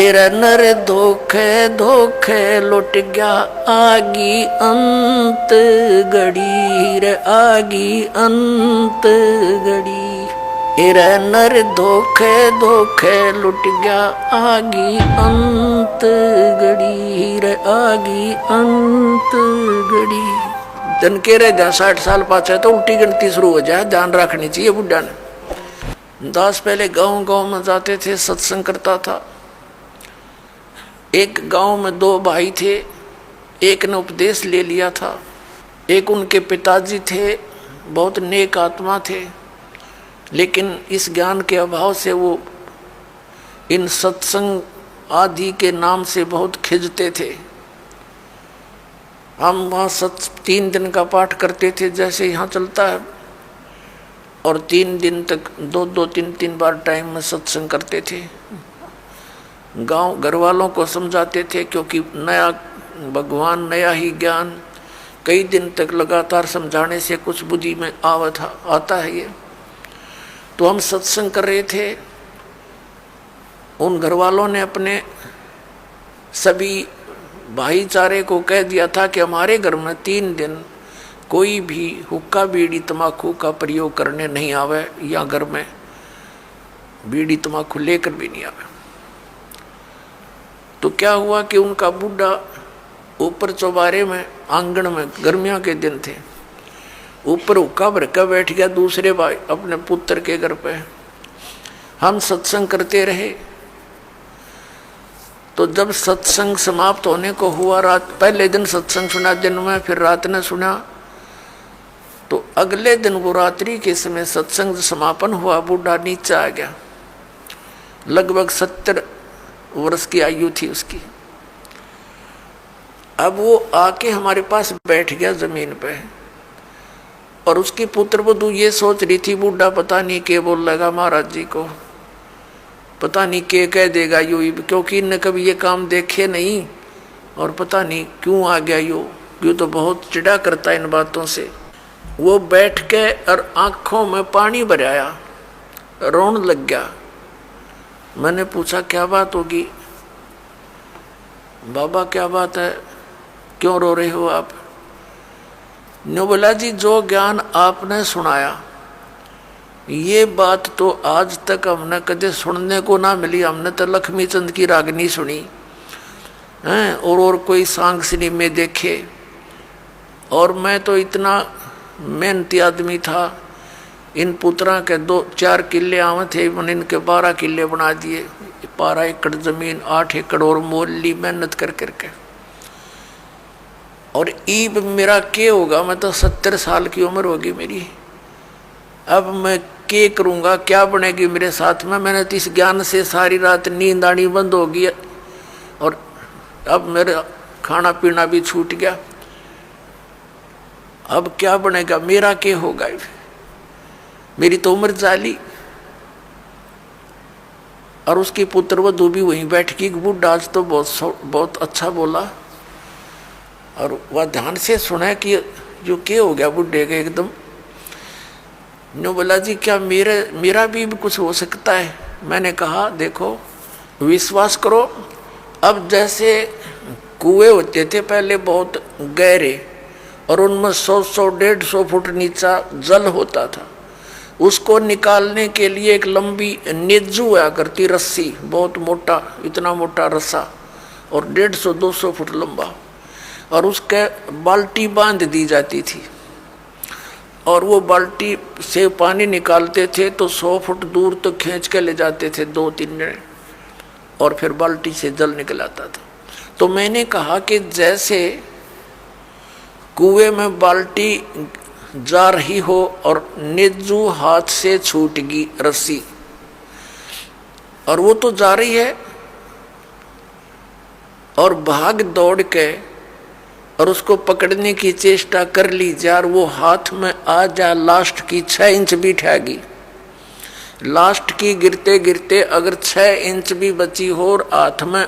Era नर धोखे धोखे लुट गया आगी अंत घड़ी रे आगी अंत घड़ी। एरा नर धोखे धोखे लुट गया आगी अंत घड़ी रे आगी अंत घड़ी। दिन के रह जा 60 साल पाछे तो उल्टी गिनती शुरू हो जाए, ध्यान रखनी चाहिए बुढ़ा ने। दास पहले गांव गांव में जाते थे, सत्संग करता था। एक गांव में 2 भाई थे, एक ने उपदेश ले लिया था, एक उनके पिताजी थे, बहुत नेक आत्मा थे, लेकिन इस ज्ञान के अभाव से वो इन सत्संग आदि के नाम से बहुत खिंचते थे। हम वहाँ 3 दिन का पाठ करते थे जैसे यहाँ चलता है, और 3 दिन तक 2-2 3-3 बार टाइम में सत्संग करते थे। गांव घर वालों को समझाते थे, क्योंकि नया भगवान नया ही ज्ञान कई दिन तक लगातार समझाने से कुछ बुद्धि में आता है ये। तो हम सत्संग कर रहे थे, उन घर वालों ने अपने सभी भाईचारे को कह दिया था कि हमारे घर में 3 दिन कोई भी हुक्का बीड़ी तम्बाकू का प्रयोग करने नहीं आवे, या घर में बीड़ी तम्बाकू लेकर भी नहीं आवे। तो क्या हुआ कि उनका बूढ़ा ऊपर चौबारे में आंगन में, गर्मियों के दिन थे, ऊपर हुक्का भर कर बैठ गया दूसरे भाई अपने पुत्र के घर पे। हम सत्संग करते रहे। तो जब सत्संग समाप्त होने को हुआ, रात पहले दिन सत्संग सुना दिन में, फिर रात ने सुना, तो अगले दिन वो रात्रि के समय सत्संग समापन हुआ, बूढ़ा नीचे आ गया। लगभग 70 वर्ष की आयु थी उसकी। अब वो आके हमारे पास बैठ गया जमीन पे, और उसकी पुत्र वधू ये सोच रही थी, बूढ़ा पता नहीं क्या बोल लगा महाराज जी को, पता नहीं क्या कह देगा यू, क्योंकि इनने कभी ये काम देखे नहीं, और पता नहीं क्यों आ गया यू तो बहुत चिढ़ा करता है इन बातों से। वो बैठ के और आंखों में पानी भराया, रोने लग गया। मैंने पूछा क्या बात होगी बाबा, क्या बात है, क्यों रो रहे हो आप? ने बोला जी जो ज्ञान आपने सुनाया ये बात तो आज तक हमने कदे सुनने को ना मिली। हमने तो लक्ष्मी चंद की रागनी सुनी हैं, और कोई सांग सिनेमे देखे, और मैं तो इतना मेहनती आदमी था। इन पुत्रा के 2-4 किले आवे थे, मैंने इनके 12 किले बना दिए। 12 एकड़ जमीन, 8 एकड़ और मोल ली मेहनत कर करके। और ईब मेरा क्या होगा, मैं तो 70 साल की उम्र होगी मेरी। अब मैं क्या करूँगा, क्या बनेगी मेरे साथ में? मैंने तो इस ज्ञान से सारी रात नींद आनी बंद होगी, और अब मेरा खाना पीना भी छूट गया। अब क्या बनेगा, मेरा क्या होगा? मेरी तो उम्र जाली। और उसकी पुत्र वधू भी वहीं बैठ गई। बूढ़ा आज तो बहुत अच्छा बोला, और वह ध्यान से सुना कि जो क्या हो गया बुढ़े के एकदम। नो बोला जी क्या मेरा भी कुछ हो सकता है? मैंने कहा देखो विश्वास करो, अब जैसे कुएं होते थे पहले बहुत गहरे, और उनमें 100-150 फुट नीचा जल होता था, उसको निकालने के लिए एक लंबी नेजू हुआ करती रस्सी, बहुत मोटा, इतना मोटा रस्सा, और 150-200 फुट लंबा, और उसके बाल्टी बांध दी जाती थी, और वो बाल्टी से पानी निकालते थे तो 100 फुट दूर तो खींच के ले जाते थे 2-3 जने, और फिर बाल्टी से जल निकल आता था। तो मैंने कहा कि जैसे कुएं में बाल्टी जा रही हो और नेजू हाथ से छूट गई रस्सी, और वो तो जा रही है, और भाग दौड़ के और उसको पकड़ने की चेष्टा कर ली जार, वो हाथ में आ जा लास्ट की 6 इंच भी ठहगी। लास्ट की गिरते गिरते अगर 6 इंच भी बची हो और हाथ में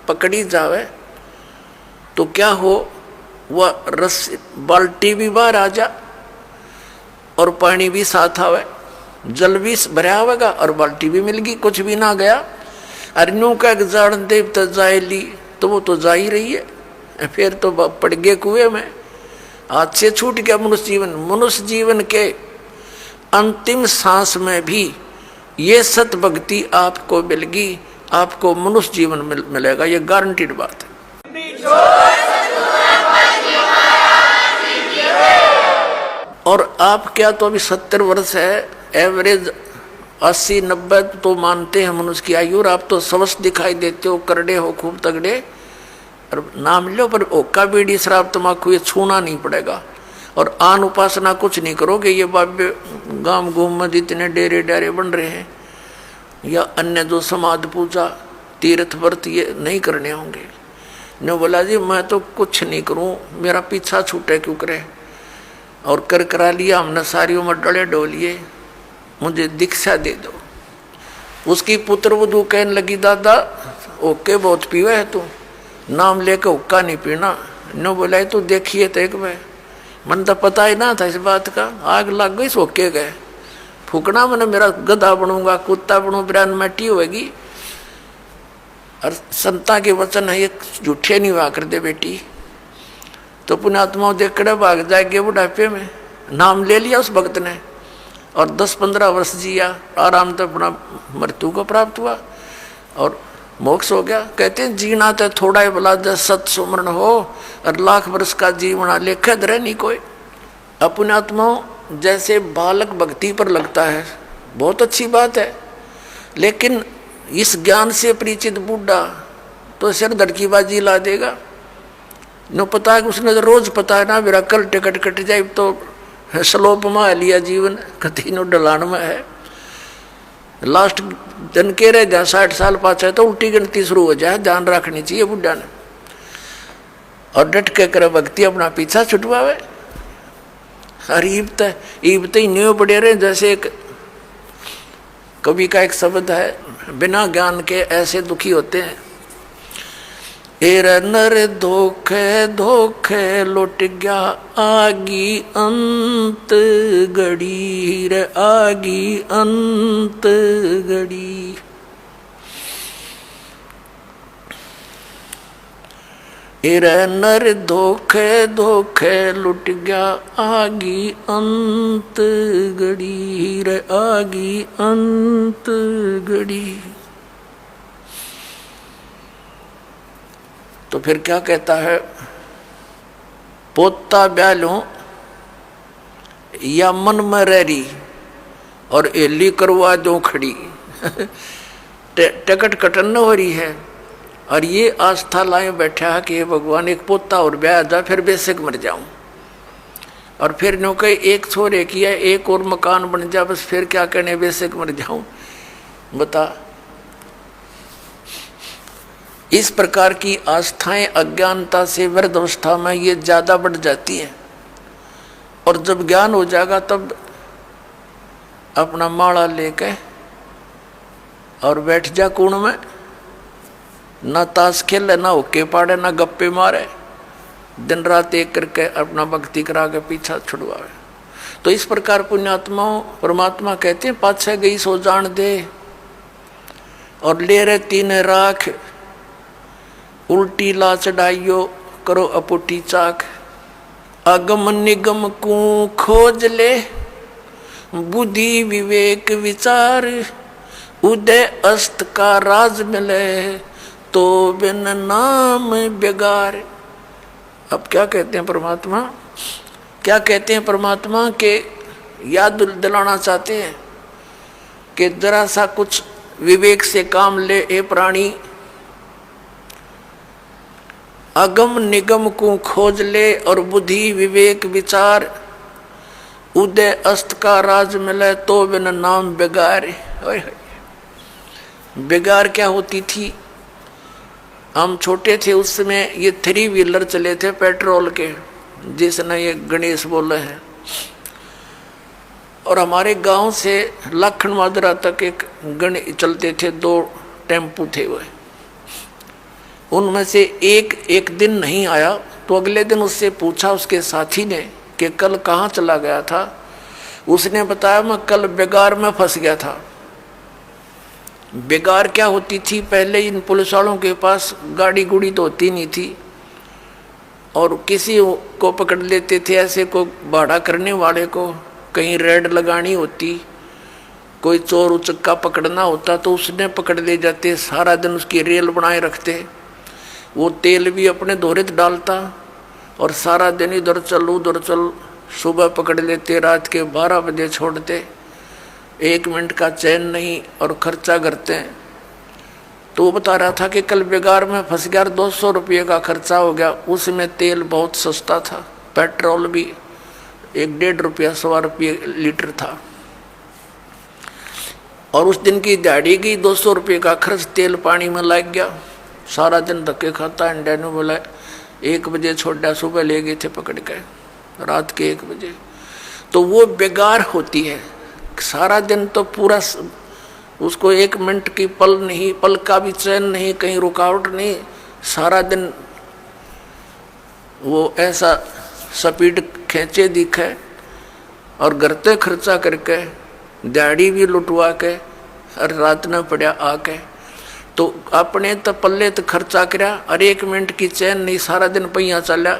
पकड़ी जावे तो क्या हो, वह रस्सी बाल्टी भी बाहर आ जा और पानी भी साथ आवे, जल भी भरा होगा और बाल्टी भी मिल गई, कुछ भी ना गया। अरनू का जान देव तो जाए ली, तो वो तो जा ही रही है, फिर तो पड़ गए कुएं में, हाथ से छूट गया मनुष्य जीवन। मनुष्य जीवन के अंतिम सांस में भी ये सत भक्ति आपको मिलेगी, आपको मनुष्य जीवन मिलेगा, ये गारंटीड बात है। और आप क्या तो अभी 70 वर्ष है, एवरेज 80-90 तो मानते हैं मनुष्य की आयु, और आप तो स्वस्थ दिखाई देते हो, करड़े हो, खूब तगड़े, और नाम लो, पर ओका बीड़ी शराब तम्बाकू ये छूना नहीं पड़ेगा। और आन उपासना कुछ नहीं करोगे, ये बाबे गांव घूम में इतने डेरे डेरे बन रहे हैं, या अन्य जो समाध पूजा तीर्थ व्रत ये नहीं करने होंगे। ने बोला जी मैं तो कुछ नहीं करूं, मेरा पीछा छूटे क्यों करे, और कर करा लिया हमने, सारी उम्र डले डोलिए, मुझे दीक्षा दे दो। उसकी पुत्र वधू कहने लगी दादा ओके बहुत पीवे है तू, नाम लेके हुक्का नहीं पीना। न बोला तो देखिए तो एक बार, मन तो पता ही ना था इस बात का, आग लग गई सोके गए, फूकना मैंने मेरा गधा बनूंगा, कुत्ता बनू, बिरान मटी होगी। और संता के वचन है ये झूठे नहीं हुआ कर दे बेटी। तो पुण्यात्माओं देख कर भाग जाएंगे बुढ़ापे में, नाम ले लिया उस भक्त ने, और 10-15 वर्ष जिया, आराम तो अपना मृत्यु को प्राप्त हुआ और मोक्ष हो गया। कहते हैं जीना तो थोड़ा ही भला जब सत सुमरण हो, और लाख वर्ष का जीवना लेखे धरे नहीं कोई। पुण्यात्माओं जैसे बालक भक्ति पर लगता है बहुत अच्छी बात है, लेकिन इस ज्ञान से परिचित बूढ़ा तो सिर धड़कीबाजी ला देगा। न पता है उसने तो रोज पता है ना मेरा कल टिकट कट जाए, तो स्लोप में लिया जीवन, कति नो डलान में है, लास्ट दिन के रह जाए 60 साल पाचा तो उल्टी गिनती शुरू हो जाए, ध्यान रखनी चाहिए बुढ़ा ने। और डट के करे भक्ति अपना पीछा छुटवावे। और ईबत ही न्यू पड़े रहे, जैसे एक कवि का एक शब्द है, बिना ज्ञान के ऐसे दुखी होते हैं। एर नर धोखे धोखे लुट गया आगी अंत घड़ी रे, आगी अंत घड़ी। एर नर धोखे धोखे लुट गया आगी अंत घड़ी रे, आगी अंत घड़ी। तो फिर क्या कहता है, पोता ब्यालों या मन में रही और एली करवा दो खड़ी। टिकट कटन न हो रही है, और ये आस्था लाए बैठा कि हे भगवान एक पोता और ब्याह जा, फिर बेशक मर जाऊं, और फिर नो कहे एक छोरे किया, एक और मकान बन जा, बस फिर क्या कहने बेशक मर जाऊं। बता, इस प्रकार की आस्थाएं अज्ञानता से वृद्ध अवस्था में ये ज्यादा बढ़ जाती है, और जब ज्ञान हो जाएगा तब अपना माला लेके और बैठ जा कुण में, ना ताश खेले, ना होके पाड़े, ना गप्पे मारे, दिन रात एक करके अपना भक्ति करा के पीछा छुड़वावे। तो इस प्रकार पुण्यात्माओं परमात्मा कहते हैं पाछे गई सो जान दे, और ले रहे तीन राख, उल्टी ला चढ़ाइयो करो अपुटी चाक। अगम निगम को खोज ले, बुद्धि विवेक विचार, उदय अस्त का राज मिले, तो बिन नाम बेगार। अब क्या कहते हैं परमात्मा, क्या कहते हैं परमात्मा के याद दिलाना चाहते हैं कि जरा सा कुछ विवेक से काम ले ए प्राणी, अगम निगम को खोज ले और बुद्धि विवेक विचार, उदय अस्त का राज मिले, तो बिन नाम बेगार। बेगार क्या होती थी, हम छोटे थे उस समय ये 3 व्हीलर चले थे पेट्रोल के, जिसने ये गणेश बोले हैं, और हमारे गांव से लखन मादरा तक एक गणेश चलते थे, 2 टेम्पू थे वह। उनमें से एक दिन नहीं आया, तो अगले दिन उससे पूछा उसके साथी ने कि कल कहाँ चला गया था। उसने बताया मैं कल बेगार में फंस गया था। बेगार क्या होती थी, पहले इन पुलिस वालों के पास गाड़ी गुड़ी तो होती नहीं थी, और किसी को पकड़ लेते थे ऐसे को भाड़ा करने वाले को, कहीं रेड लगानी होती, कोई चोर उचक्का पकड़ना होता तो उसने पकड़ ले जाते, सारा दिन उसकी रेल बनाए रखते, वो तेल भी अपने दोहरे डालता और सारा दिन इधर चल उधर चल, सुबह पकड़ लेते, रात के 12 बजे छोड़ते, 1 मिनट का चैन नहीं और खर्चा करते हैं। तो वो बता रहा था कि कल बेगार में फंस गया, 200 रुपये का खर्चा हो गया, उसमें तेल बहुत सस्ता था, पेट्रोल भी 1-1.5 रुपया 100 रुपये लीटर था, और उस दिन की दिहाड़ी गई, 200 रुपये का खर्च तेल पानी में लग गया, सारा दिन धक्के खाता। इंडिया ने बोला 1 बजे छोड़ा, सुबह ले गए थे पकड़ के, रात के 1 बजे। तो वो बेगार होती है, सारा दिन तो पूरा उसको 1 मिनट की पल नहीं, पल का भी चैन नहीं, कहीं रुकावट नहीं, सारा दिन वो ऐसा स्पीड खींचे दिखे और घरते खर्चा करके, दिहाड़ी भी लुटवा के, और रात न पड़ा आके, तो अपने तो पल्ले तो खर्चा करा और 1 मिनट की चैन नहीं, सारा दिन पहिया चला।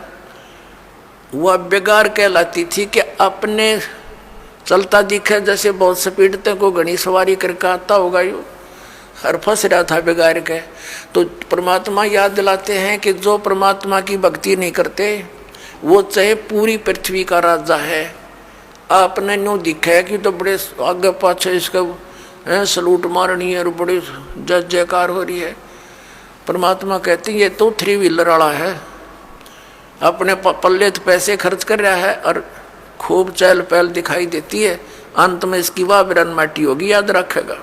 वह बेगार कहलाती थी कि अपने चलता दिखे जैसे बहुत स्पीड तक को घनी सवारी करके आता होगा यू, और फंस रहा था बेगार के। तो परमात्मा याद दिलाते हैं कि जो परमात्मा की भक्ति नहीं करते वो चाहे पूरी पृथ्वी का राजा है, आपने न्यू दिखा है कि तो बड़े आगे पाछे इसका सलूट मारनी है और बड़ी जय जयकार हो रही है। परमात्मा कहते हैं ये तो 3 व्हीलर वाला है, अपने पल्ले तो पैसे खर्च कर रहा है और खूब चहल पहल दिखाई देती है, अंत में इसकी वाह बिरन माटी होगी, याद रखेगा।